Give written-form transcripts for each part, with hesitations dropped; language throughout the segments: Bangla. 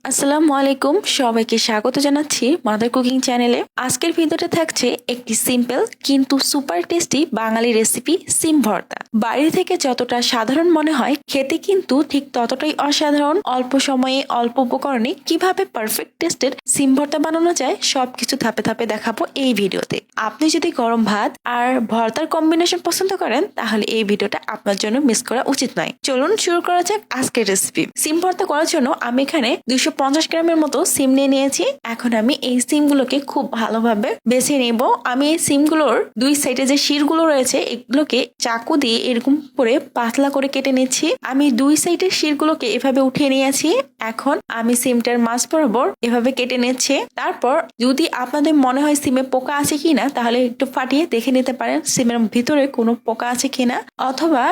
আসসালামু আলাইকুম, সবাইকে স্বাগত জানাচ্ছি মাদার কুকিং চ্যানেলে। আজকের ভিডিওটা থাকছে একটি সিম্পল কিন্তু সুপার টেস্টি বাঙালি রেসিপি সিম ভর্তা। বাইরে থেকে যতটা সাধারণ মনে হয়, খেতে কিন্তু ঠিক ততটাই অসাধারণ। অল্প সময়ে অল্প উপকরণে কিভাবে পারফেক্ট টেস্টের সিম ভর্তা বানানো যায় সবকিছু ধাপে ধাপে দেখাবো এই ভিডিওতে। আপনি যদি গরম ভাত আর ভর্তার কম্বিনেশন পছন্দ করেন তাহলে এই ভিডিওটা আপনার জন্য মিস করা উচিত নয়। চলুন শুরু করা যাক আজকের রেসিপি। সিম ভর্তা করার জন্য আমি এখানে 250 গ্রামের মতো সিম নিয়েছি। এখন আমি এই সিমগুলোকে খুব ভালোভাবে বেছে নেব। আমি এই সিমগুলোর দুই সাইডে যে শিরগুলো রয়েছে এগুলোকে চাকু দিয়ে এরকম করে পাতলা করে কেটে নিচ্ছি। আমি দুই সাইডের শিরগুলোকে এভাবে উঠিয়ে নিয়েছি। এখন আমি সিমটার মাছ বরাবর এভাবে কেটে নিচ্ছি। তারপর যদি আপনাদের মনে হয় সিমে পোকা আছে কিনা তাহলে একটু ফাটিয়ে দেখে নিতে পারেন সিমের ভিতরে কোনো পোকা আছে কিনা, অথবা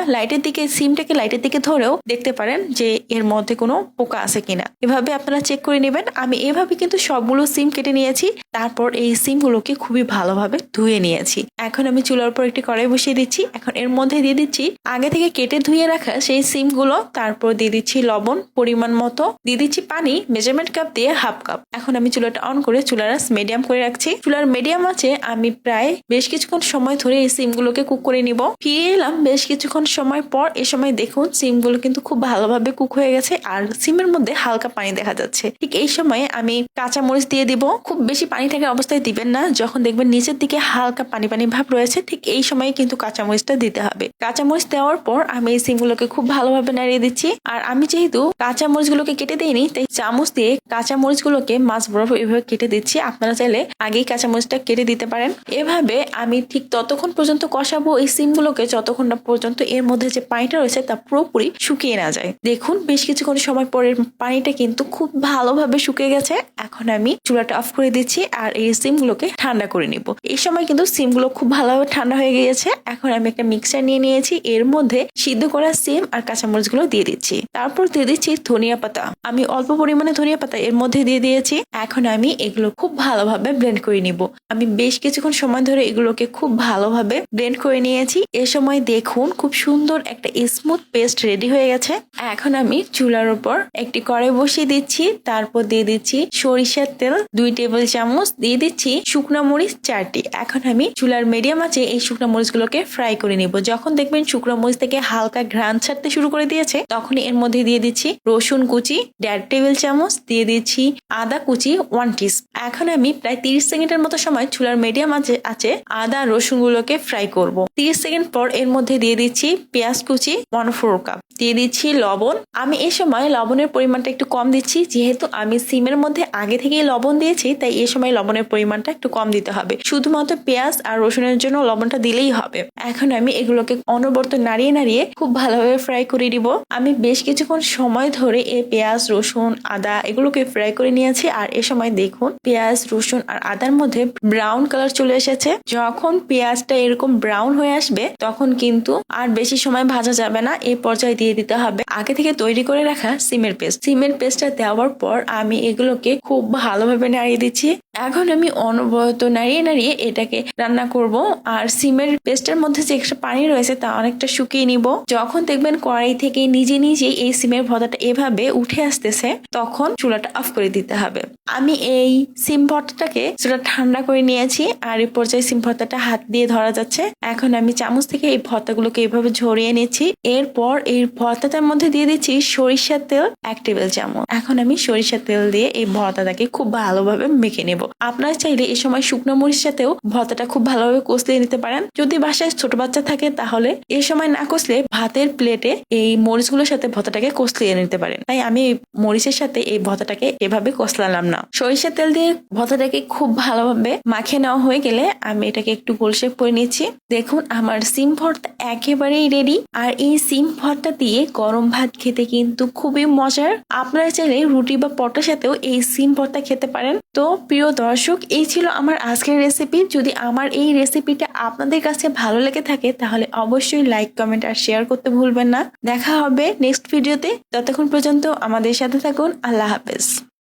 সিমটাকে লাইটের দিকে ধরেও দেখতে পারেন যে এর মধ্যে কোনো পোকা আছে কিনা। এভাবে আপনারা চেক করে নেবেন। আমি এভাবে কিন্তু সবগুলো সিম কেটে নিয়েছি। তারপর এই সিমগুলোকে খুবই ভালোভাবে ধুয়ে নিয়েছি। এখন আমি চুলার উপর একটি কড়াই বসিয়ে দিচ্ছি। এখন এর মধ্যে দিয়ে দিচ্ছি আগে থেকে কেটে ধুয়ে রাখা সেই সিমগুলো। তারপর দিয়ে দিচ্ছি লবণ পরিমাণ মতো, দিয়ে দিচ্ছি পানি মেজারমেন্ট কাপ দিয়ে হাফ কাপ। এখন আমি চুলাটা অন করে চুলার আঁচ মিডিয়াম করে রাখছি। চুলার মিডিয়াম আঁচে আমি প্রায় বেশ কিছুক্ষণ সময় ধরে এই সিমগুলোকে কুক করে নিব। ফিরে এলাম বেশ কিছুক্ষণ সময় পর। এ সময় দেখুন সিমগুলো কিন্তু খুব ভালোভাবে কুক হয়ে গেছে আর সিমের মধ্যে হালকা পানি দেখা যাচ্ছে। ঠিক এই সময়ে আমি কাঁচা মরিচ দিয়ে দিব। খুব বেশি পানি থাকা অবস্থায় দিবেন না। যখন দেখবেন নিচের দিকে হালকা পানি পানি ভাব রয়েছে ঠিক এই সময়ে কিন্তু কাঁচা মরিচটা দিতে হবে। কাঁচা মরিচ দেওয়ার পর আমি এই সিমগুলোকে খুব ভালোভাবে নাড়িয়ে দিচ্ছি। আর আমি যেহেতু কাঁচা মরিচগুলোকে কেটে দিইনি তাই চামচ দিয়ে কাঁচা মরিচগুলোকে মাছ বরাবর এভাবে কেটে দিচ্ছি। আপনারা চাইলে আগেই কাঁচা মরিচটা কেটে দিতে পারেন। এভাবে আমি ঠিক ততক্ষণ পর্যন্ত কষাবো এই সিমগুলোকে যতক্ষণ না পর্যন্ত এর মধ্যে যে পানিটা রয়েছে তা পুরোপুরি শুকিয়ে না যায়। দেখুন বেশ কিছুক্ষণ সময় পরের পানিটা কিন্তু খুব ভালোভাবে শুকিয়ে গেছে। এখন আমি চুলাটা অফ করে দিচ্ছি আর এই সিমগুলোকে ঠান্ডা করে নিব। এই সময় কিন্তু সিমগুলো খুব ভালোভাবে ঠান্ডা হয়ে গিয়েছে। এখন আমি একটা মিক্সার নিয়েছি। এর মধ্যে সিদ্ধ করা সিম আর কাঁচামরিচগুলো দিয়ে দিচ্ছি। তারপর দিয়ে দিচ্ছি ধনিয়া পাতা। আমি অল্প পরিমাণে ধনিয়া পাতা এর মধ্যে দিয়ে দিয়েছি। এখন আমি এগুলো খুব ভালোভাবে ব্লেন্ড করে নিব। আমি বেশ কিছুক্ষণ সময় ধরে এগুলোকে খুব ভালোভাবে ব্লেন্ড করে নিয়েছি। এ সময় দেখুন খুব সুন্দর একটা স্মুথ পেস্ট রেডি হয়ে গেছে। এখন আমি চুলার উপর একটি কড়াই বসিয়ে দিচ্ছি। তারপর দিয়ে দিচ্ছি সরিষার তেল 2 টেবিল চামচ, দিয়ে দিচ্ছি শুকনো মরিচ 4টি। এখন আমি চুলার মিডিয়াম আঁচে এই শুকনো মরিচগুলোকে ফ্রাই করে নিব। যখন দেখবেন শুকনো মরিচ থেকে হালকা ঘ্রাণ ছাড়তে শুরু করে দিয়েছে তখন এর মধ্যে দিয়ে দিচ্ছি রসুন কুচি 1.5 টেবিল চামচ, দিয়ে দিচ্ছি আদা কুচি 1 টিস্পুন। এখন আমি প্রায় 30 সেকেন্ডের মতো সময় চুলার মিডিয়াম আঁচে আদা রসুন গুলোকে ফ্রাই করব। 30 সেকেন্ড পর এর মধ্যে দিয়ে দিচ্ছি পেঁয়াজ কুচি 1/4 কাপ, দিয়ে দিচ্ছি লবণ। আমি এই সময় লবণের পরিমাণটা একটু কম দিচ্ছি, যেহেতু আমি সিমের মধ্যে আগে থেকেই লবণ দিয়েছি তাই এই সময় লবণের পরিমাণটা একটু কম দিতে হবে। শুধুমাত্র পেঁয়াজ আর রসুনের জন্য লবণটা দিলেই হবে। এখন আমি এগুলোকে অনবরত নাড়িয়ে নাড়িয়ে খুব ভালোভাবে ফ্রাই করে দিব। আমি বেশ কিছুক্ষণ সময় ধরে এই পেঁয়াজ রসুন আদা এগুলোকে ফ্রাই করে নিয়েছি। আর এ সময় দেখুন পেঁয়াজ রসুন আর আদার মধ্যে ব্রাউন কালার চলে এসেছে। যখন পেঁয়াজটা এরকম ব্রাউন হয়ে আসবে তখন কিন্তু আর বেশি সময় ভাজা যাবে না। এই পর্যায়ে দিয়ে দিতে হবে আগে থেকে তৈরি করে রাখা সিমের পেস্ট। সিমের পেস্টটা দেওয়ার পর আমি এগুলোকে খুব ভালোভাবে নাড়িয়ে দিচ্ছি। এখন আমি অনবরত নাড়িয়ে নাড়িয়ে এটাকে রান্না করব। আর সিমের পেস্টের মধ্যে যে একটা পানি রয়েছে তা অনেকটা শুকিয়ে নিব। যখন দেখবেন কড়াই থেকে নিজে নিজেই এই সিমের ভর্তাটা এভাবে উঠে আসতেছে তখন চুলাটা অফ করে দিতে হবে। আমি এই সিম ভর্তাটাকে চুলা ঠান্ডা করে নিয়েছি আর এই পর্যায়ে সিম ভর্তাটা হাত দিয়ে ধরা যাচ্ছে। এখন আমি চামচ থেকে এই ভর্তাগুলোকে এইভাবে ঝরিয়ে নিচ্ছি। এরপর এই ভর্তাটার মধ্যে দিয়ে দিচ্ছি সরিষার তেল 1 টেবিল চামচ। এখন আমি সরিষার তেল দিয়ে এই ভর্তাটাকে খুব ভালোভাবে মেখে নেব। আপনারা চাইলে এই সময় শুকনো মরিচের সাথেও ভর্তাটা খুব ভালোভাবে কষলিয়ে নিতে পারেন। যদি বাসায় ছোট বাচ্চা থাকে তাহলে এই সময় না কষলে ভাতের প্লেটে এই মরিচগুলোর সাথে ভর্তাটাকে কষলিয়ে নিতে পারেন। তাই আমি মরিচের সাথে এই ভর্তাটাকে এভাবে কষলালাম না। সরিষার তেল দিয়ে ভর্তাটাকে খুব ভালোভাবে মাখিয়ে নেওয়া হয়ে গেলে আমি এটাকে একটু গোল শেপ করে নিচ্ছি। দেখুন আমার সিম ভর্তা একেবারেই রেডি। আর এই সিম ভর্তা দিয়ে গরম ভাত খেতে কিন্তু খুবই মজার। আপনারা চাইলে রুটি বা পরোটার সাথেও এই সিম ভর্তা খেতে পারেন। তো প্রিয় দর্শক, এই ছিল আমার আজকের রেসিপি। যদি আমার এই রেসিপিটা আপনাদের কাছে ভালো লেগে থাকে তাহলে অবশ্যই লাইক কমেন্ট আর শেয়ার করতে ভুলবেন না। দেখা হবে নেক্সট ভিডিওতে। ততক্ষণ পর্যন্ত আমাদের সাথে থাকুন। আল্লাহ হাফেজ।